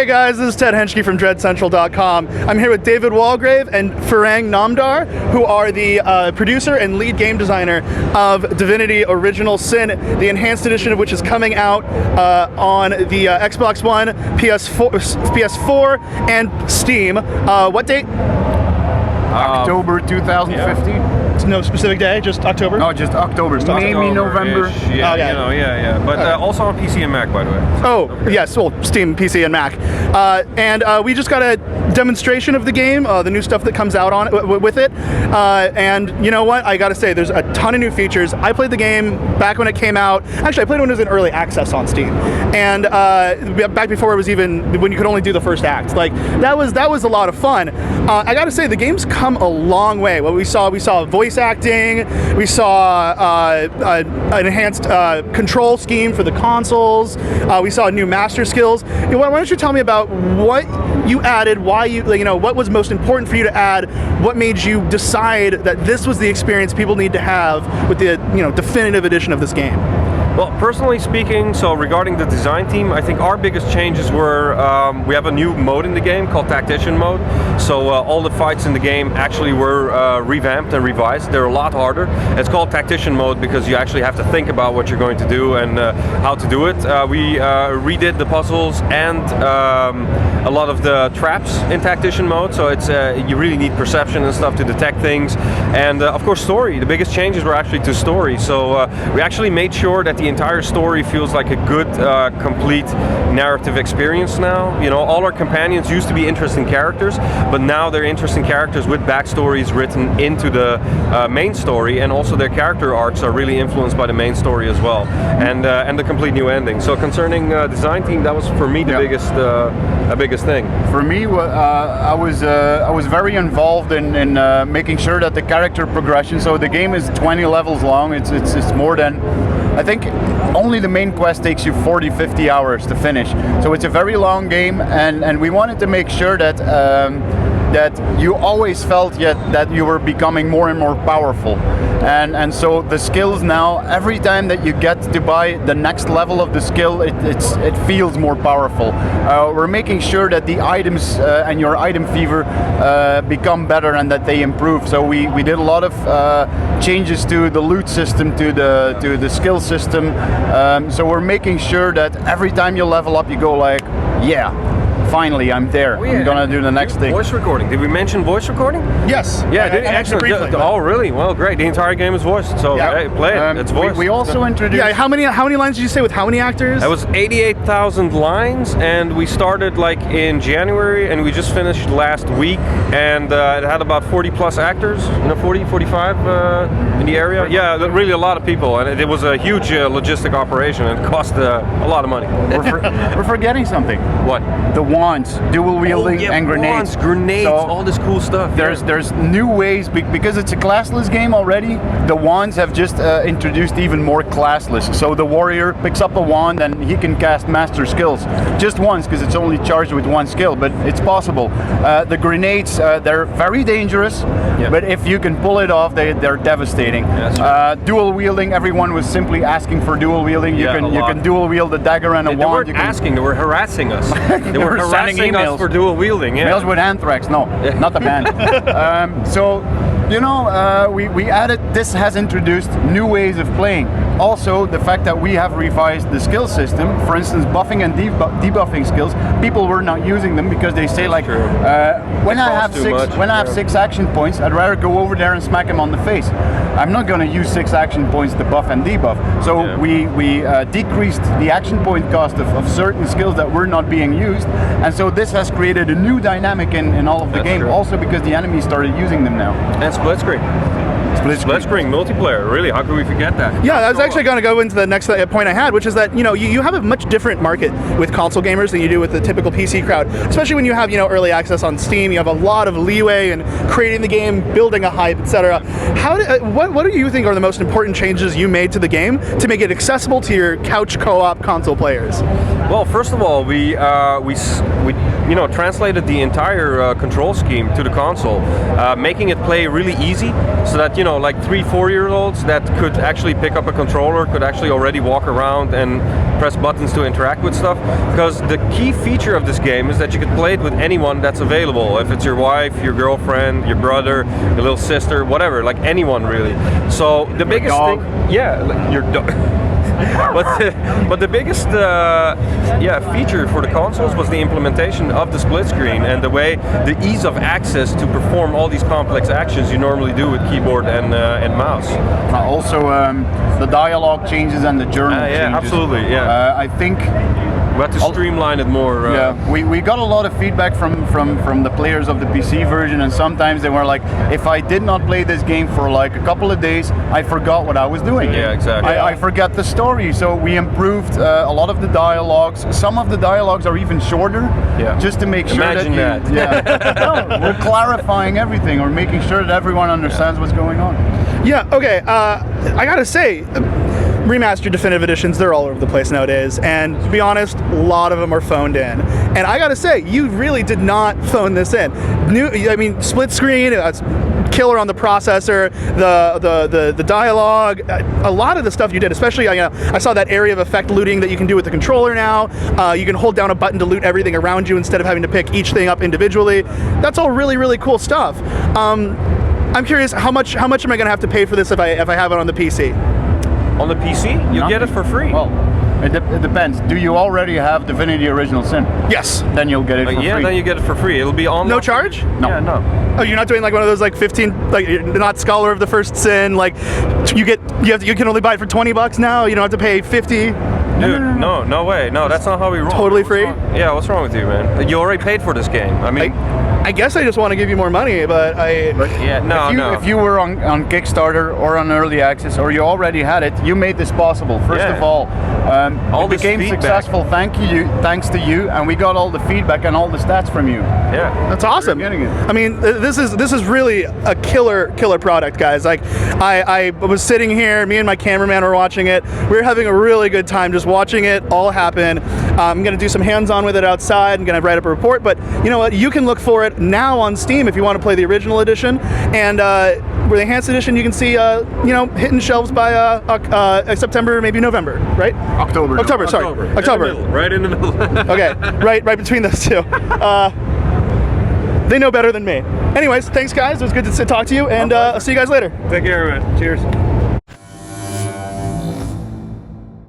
Hey guys, this is Ted Hentschke from DreadCentral.com. I'm here with David Walgrave and Farhang Namdar, who are the producer and lead game designer of Divinity Original Sin, the enhanced edition of which is coming out on the Xbox One, PS4, and Steam. What date? October 2015. No specific day, just October? No, just October. Maybe November. Yeah, yeah. But also on PC and Mac, by the way. Oh, yes, well, Steam, PC, and Mac. And we just got a demonstration of the game, the new stuff that comes out on it, with it. And you know what? I gotta say, there's a ton of new features. I played the game back when it came out. Actually, I played it when it was in early access on Steam. And back before it was even, when you could only do the first act. Like, that was a lot of fun. I gotta say, the game's come a long way. What we saw voice acting, we saw an enhanced control scheme for the consoles, we saw new master skills. Why don't you tell me about what you added, why what was most important for you to add, what made you decide that this was the experience people need to have with the definitive edition of this game? Well, personally speaking, so regarding the design team, I think our biggest changes were we have a new mode in the game called Tactician mode. So all the fights in the game actually were revamped and revised. They're a lot harder. It's called Tactician mode because you actually have to think about what you're going to do and how to do it. We redid the puzzles and a lot of the traps in Tactician mode. So it's you really need perception and stuff to detect things. And of course, story. The biggest changes were actually to story. So we actually made sure that the entire story feels like a good, complete narrative experience now. All our companions used to be interesting characters, but now they're interesting characters with backstories written into the main story, and also their character arcs are really influenced by the main story as well, and the complete new ending. So concerning design team, that was for me the biggest thing. For me, I was very involved in making sure that the character progression. So the game is 20 levels long. It's more than, I think only the main quest takes you 40-50 hours to finish. So it's a very long game, and we wanted to make sure that that you always felt that you were becoming more and more powerful. And so the skills now, every time that you get to buy the next level of the skill, it feels more powerful. We're making sure that the items and your item fever become better and that they improve. So we did a lot of changes to the loot system, to the skill system. So we're making sure that every time you level up, you go like, yeah, finally, I'm there. Oh, yeah. I'm gonna do the next thing. Voice recording. Did we mention voice recording? Yes. Yeah, excellent. Briefly, oh, really? Well, great. The entire game is voiced. So hey, play it. It's voiced. We also introduced. Yeah. How many lines did you say with how many actors? That was 88,000 lines, and we started like in January, and we just finished last week, and it had about 40 plus actors. 40, 45 in the area. Yeah, really a lot of people, and it was a huge logistic operation, and it cost a lot of money. We're forgetting something. What? The wands, dual wielding, and grenades. Grenades, so all this cool stuff. There's new ways, because it's a classless game already. The wands have just introduced even more classless. So the warrior picks up a wand and he can cast master skills just once, because it's only charged with one skill, but it's possible. The grenades, they're very dangerous, but if you can pull it off, they're devastating. Dual wielding, everyone was simply asking for dual wielding. You can dual wield a dagger and a wand. They weren't asking, they were harassing us. They were harassing us for dual wielding. Emails with anthrax, no, not the band. So, we added, this has introduced new ways of playing. Also, the fact that we have revised the skill system, for instance, buffing and debuffing skills, people were not using them because they say like, when I have 6 action points, I'd rather go over there and smack him on the face. I'm not going to use 6 action points to buff and debuff. So we decreased the action point cost of certain skills that were not being used, and so this has created a new dynamic in all of the game. Also because the enemies started using them now. And split screen. Split screen multiplayer, really, how could we forget that? Yeah, I was actually going to go into the next point I had, which is that you have a much different market with console gamers than you do with the typical PC crowd, especially when you have early access on Steam. You have a lot of leeway in creating the game, building a hype, etc. What do you think are the most important changes you made to the game to make it accessible to your couch co-op console players? Well, first of all, we translated the entire control scheme to the console, making it play really easy, so that like 3-4-year-olds that could actually pick up a controller could actually already walk around and press buttons to interact with stuff. Because the key feature of this game is that you can play it with anyone that's available. If it's your wife, your girlfriend, your brother, your little sister, whatever, like anyone really. So the biggest thing, yeah, like your dog. But the biggest feature for the consoles was the implementation of the split screen and the ease of access to perform all these complex actions you normally do with keyboard and mouse. Also, the dialogue changes and the journal changes. Yeah, absolutely. Yeah. I think we had to streamline it more. Yeah, we got a lot of feedback from the players of the PC version, and sometimes they were like, if I did not play this game for like a couple of days, I forgot what I was doing. Yeah, exactly. I forgot the story, so we improved a lot of the dialogues. Some of the dialogues are even shorter, just to make sure Imagine that that. we're clarifying everything. We're making sure that everyone understands what's going on. Yeah, okay, I gotta say, remastered definitive editions, they're all over the place nowadays, and to be honest, a lot of them are phoned in. And I gotta say, you really did not phone this in. Split screen, killer on the processor, the dialogue, a lot of the stuff you did, especially, I saw that area of effect looting that you can do with the controller now. You can hold down a button to loot everything around you instead of having to pick each thing up individually. That's all really, really cool stuff. I'm curious, how much am I gonna have to pay for this if I have it on the PC? On the PC, you get it for free. Well, it depends. Do you already have Divinity Original Sin? Yes. Then you'll get it for free. Yeah, then you get it for free. It'll be on. No charge? No. Yeah, no. Oh, you're not doing like one of those like 15, like you're not Scholar of the First Sin, like you can only buy it for $20 now. You don't have to pay 50. Dude, no way. No, that's not how we roll. Totally free? Yeah, what's wrong with you, man? You already paid for this game. I mean, I guess I just want to give you more money, but if you were on Kickstarter or on Early Access, or you already had it, you made this possible. First of all it became successful thanks to you, and we got all the feedback and all the stats from you. Yeah, that's awesome. I mean, this is really a killer product, guys. Like, I was sitting here, me and my cameraman were watching it. We were having a really good time just watching it all happen. I'm gonna do some hands-on with it outside. I'm gonna write up a report, but you know what? You can look for it now on Steam if you want to play the original edition, and with the enhanced edition, you can see hitting shelves by September, maybe November, right? October. October. Right in the middle. Okay, right between those two. They know better than me. Anyways, thanks guys. It was good to talk to you, and I'll see you guys later. Take care, man. Cheers.